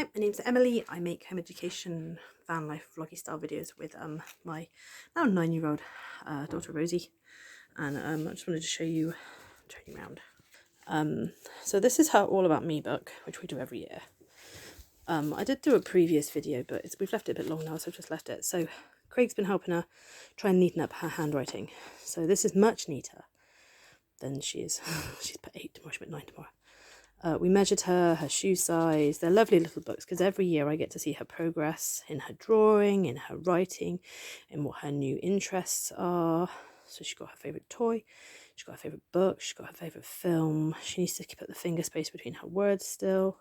Hi, my name's Emily. I make home education, van life, vloggy style videos with my now 9-year-old daughter Rosie, and I just wanted to show you, turn you around. So this is her All About Me book, which we do every year. I did do a previous video, but we've left it a bit long now, so I've just left it. So Craig's been helping her try and neaten up her handwriting. So this is much neater than she is. She's put 8 tomorrow, she'll put 9 tomorrow. We measured her shoe size. They're lovely little books because every year I get to see her progress in her drawing, in her writing, in what her new interests are. So she's got her favourite toy, she's got her favourite book, she's got her favourite film. She needs to put the finger space between her words still.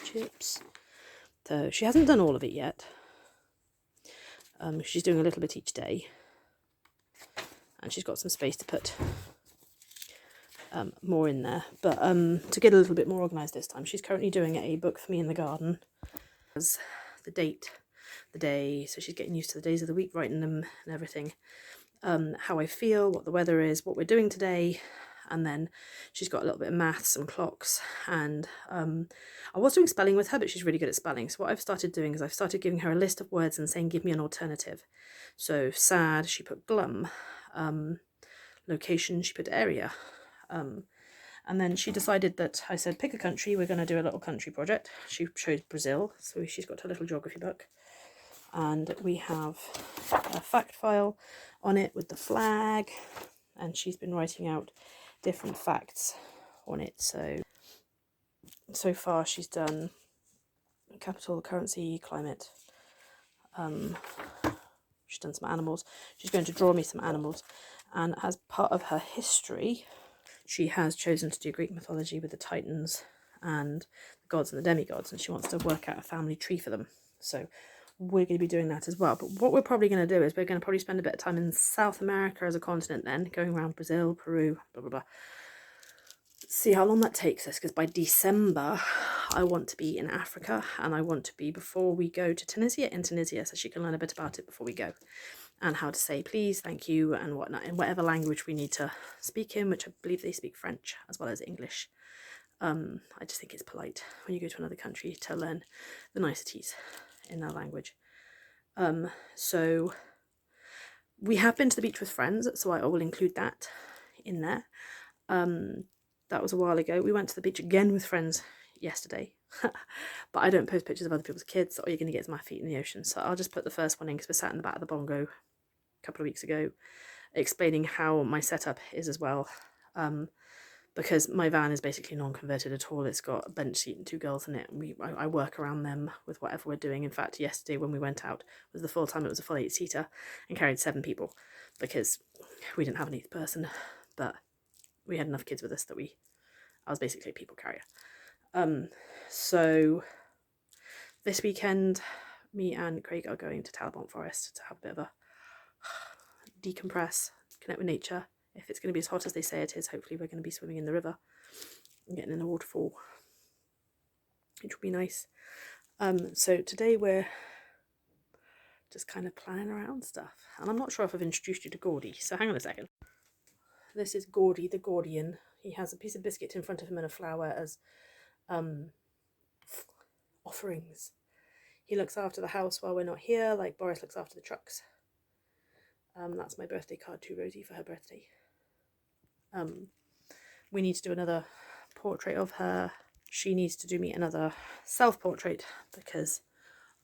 Chips. So she hasn't done all of it yet. She's doing a little bit each day. And she's got some space to put more in there, but to get a little bit more organised this time, she's currently doing a book for me in the garden. As the date, the day, so she's getting used to the days of the week, writing them and everything. How I feel, what the weather is, what we're doing today, and then she's got a little bit of maths, some clocks, and I was doing spelling with her, but she's really good at spelling. So what I've started doing is I've started giving her a list of words and saying, give me an alternative. So sad, she put glum. Location, she put area. And then she decided that I said, pick a country, we're going to do a little country project. She chose Brazil, so she's got her little geography book. And we have a fact file on it with the flag, and she's been writing out different facts on it. So far she's done capital, currency, climate. She's done some animals. She's going to draw me some animals. And as part of her history, she has chosen to do Greek mythology with the Titans and the gods and the demigods, and she wants to work out a family tree for them. So we're going to be doing that as well. But what we're probably going to do is we're going to probably spend a bit of time in South America as a continent then, going around Brazil, Peru, blah, blah, blah. See how long that takes us, because by December I want to be in Africa, and I want to be, before we go to Tunisia, in Tunisia, so she can learn a bit about it before we go. And how to say please, thank you, and whatnot, in whatever language we need to speak in, which I believe they speak French as well as English. I just think it's polite when you go to another country to learn the niceties in their language. So we have been to the beach with friends, so I will include that in there. That was a while ago. We went to the beach again with friends yesterday. But I don't post pictures of other people's kids, or you're going to get my feet in the ocean. So I'll just put the first one in because we're sat in the back of the bongo a couple of weeks ago, explaining how my setup is as well, because my van is basically non-converted at all. It's got a bench seat and 2 girls in it, and I work around them with whatever we're doing. In fact, yesterday when we went out was the full time. It was a full 8-seater and carried 7 people because we didn't have an 8th person, but we had enough kids with us that I was basically a people carrier. So this weekend me and Craig are going to Talabont Forest to have a bit of a decompress, connect with nature. If it's going to be as hot as they say it is, hopefully we're going to be swimming in the river and getting in a waterfall, which will be nice. So today we're just kind of planning around stuff, and I'm not sure if I've introduced you to Gordy, so hang on a second. This is Gordy the Gordian. He has a piece of biscuit in front of him and a flower as offerings. He looks after the house while we're not here, like Boris looks after the trucks. That's my birthday card to Rosie for her birthday. We need to do another portrait of her. She needs to do me another self-portrait because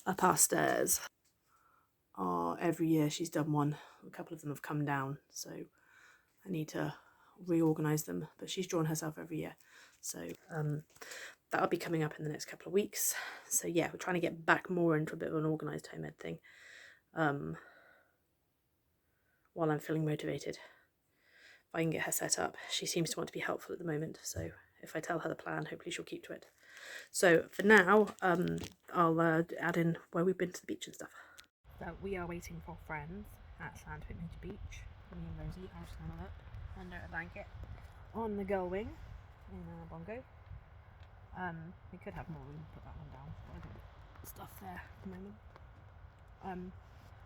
up our stairs every year she's done one. A couple of them have come down, so I need to reorganise them, but she's drawn herself every year. So that'll be coming up in the next couple of weeks. So yeah, we're trying to get back more into a bit of an organised home ed thing while I'm feeling motivated. If I can get her set up. She seems to want to be helpful at the moment, so if I tell her the plan, hopefully she'll keep to it. So for now, I'll add in where we've been to the beach and stuff. So we are waiting for friends at Sandpit Nature Beach. Me and Rosie are snuggled up under a blanket on the gull wing in a bongo. We could have more room to put that one down, but I don't have stuff there at the moment.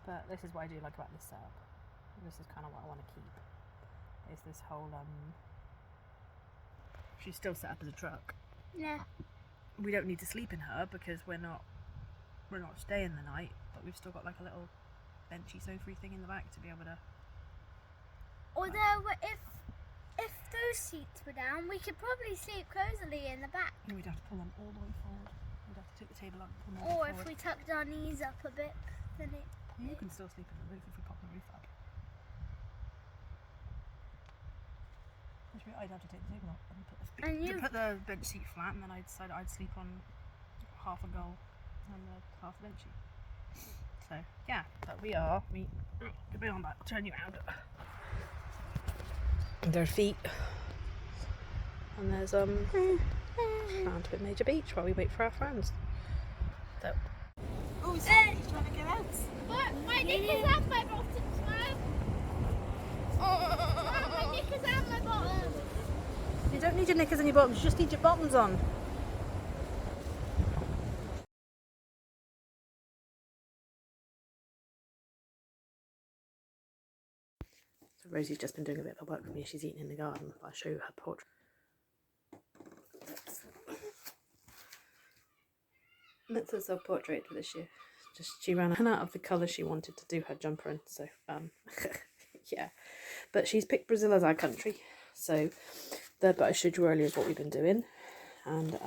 But this is what I do like about this setup. This is kind of what I want to keep. Is this whole she's still set up as a truck, Yeah. We don't need to sleep in her because we're not staying the night, but we've still got like a little benchy sofa thing in the back to be able to. Although if those seats were down, we could probably sleep cosily in the back. No, we'd have to pull them all the way forward. We'd have to take the table up and pull them all Or the way if forward. we tucked our knees up a bit, then it. You can still sleep in the roof if we pop the roof up. I'd have to take the table up and put the bench seat flat, and then I decided I'd sleep on half a goal and half a bench seat. So yeah, but we are. Get me on that. I'll turn you around. Their feet. And there's down to a major beach while we wait for our friends. So. Oh, he's trying to get out. But my knickers and my bottoms, Mum. My knickers and my bottoms. You don't need your knickers and your bottoms, you just need your bottoms on. So Rosie's just been doing a bit of work for me. She's eating in the garden. I'll show you her portrait. That's a self-portrait for this year. She ran out of the colour she wanted to do her jumper in, so yeah. But she's picked Brazil as our country. So the bit I showed you earlier is what we've been doing. And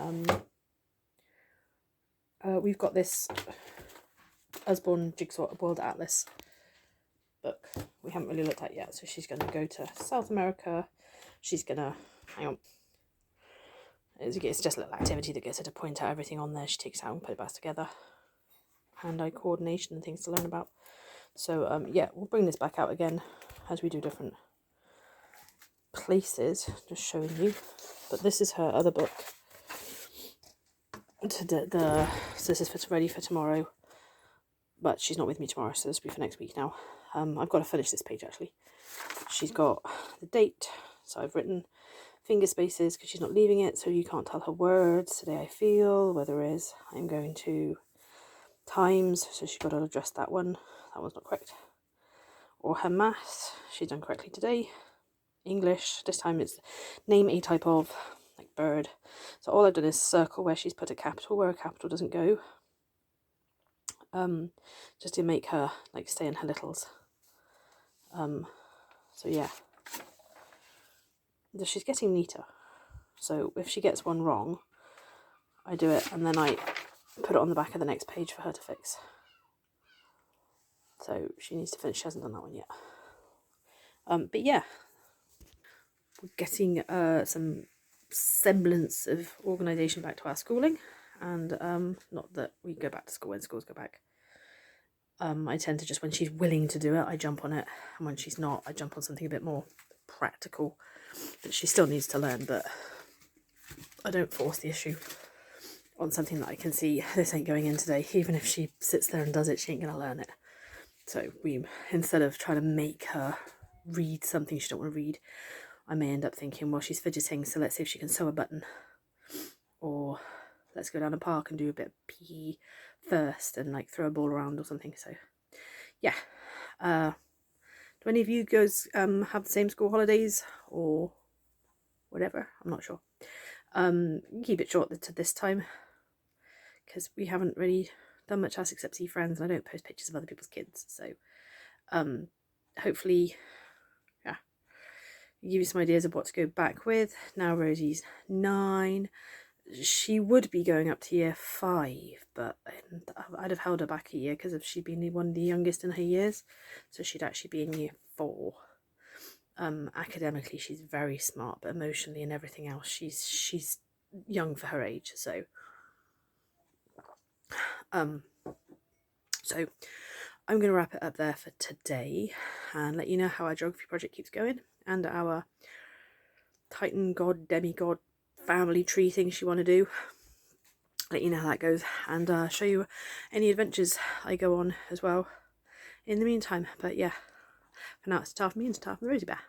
we've got this Usborne Jigsaw World Atlas book we haven't really looked at yet. So she's going to go to South America. She's going to, hang on. It's just a little activity that gets her to point out everything on there. She takes it out and put it back together. Hand-eye coordination and things to learn about. So yeah, we'll bring this back out again as we do different places, just showing you. But this is her other book. So this is ready for tomorrow, but she's not with me tomorrow, so this will be for next week now. I've got to finish this page actually. She's got the date, so I've written finger spaces because she's not leaving it, so you can't tell her words. Today I feel, weather is, I'm going to, times, so she's got to adjust that one. That one's not correct. Or her maths, she's done correctly today. English, this time it's name a type of, like bird. So all I've done is circle where she's put a capital, where a capital doesn't go. Just to make her like stay in her littles. So yeah. She's getting neater. So if she gets one wrong, I do it and then I put it on the back of the next page for her to fix. So she needs to finish. She hasn't done that one yet. But yeah, we're getting some semblance of organisation back to our schooling, and not that we go back to school when schools go back. I tend to just, when she's willing to do it, I jump on it, and when she's not, I jump on something a bit more practical that she still needs to learn, but I don't force the issue on something that I can see this ain't going in today. Even if she sits there and does it, she ain't gonna learn it. So we, instead of trying to make her read something she don't want to read, I may end up thinking, well, she's fidgeting, so let's see if she can sew a button, or let's go down a park and do a bit of PE first and like throw a ball around or something. So yeah, do any of you guys have the same school holidays or whatever? I'm not sure. Keep it short to this time because we haven't really done much else except see friends, and I don't post pictures of other people's kids. So hopefully, yeah, give you some ideas of what to go back with. Now Rosie's 9. She would be going up to year 5, but I'd have held her back a year because if she'd been one of the youngest in her years, so she'd actually be in year 4. Academically she's very smart, but emotionally and everything else she's young for her age. So so I'm going to wrap it up there for today and let you know how our geography project keeps going and our Titan god demigod family tree things you want to do. Let you know how that goes and show you any adventures I go on as well in the meantime. But yeah, for now it's time for me and it's time for the Rosie Bear.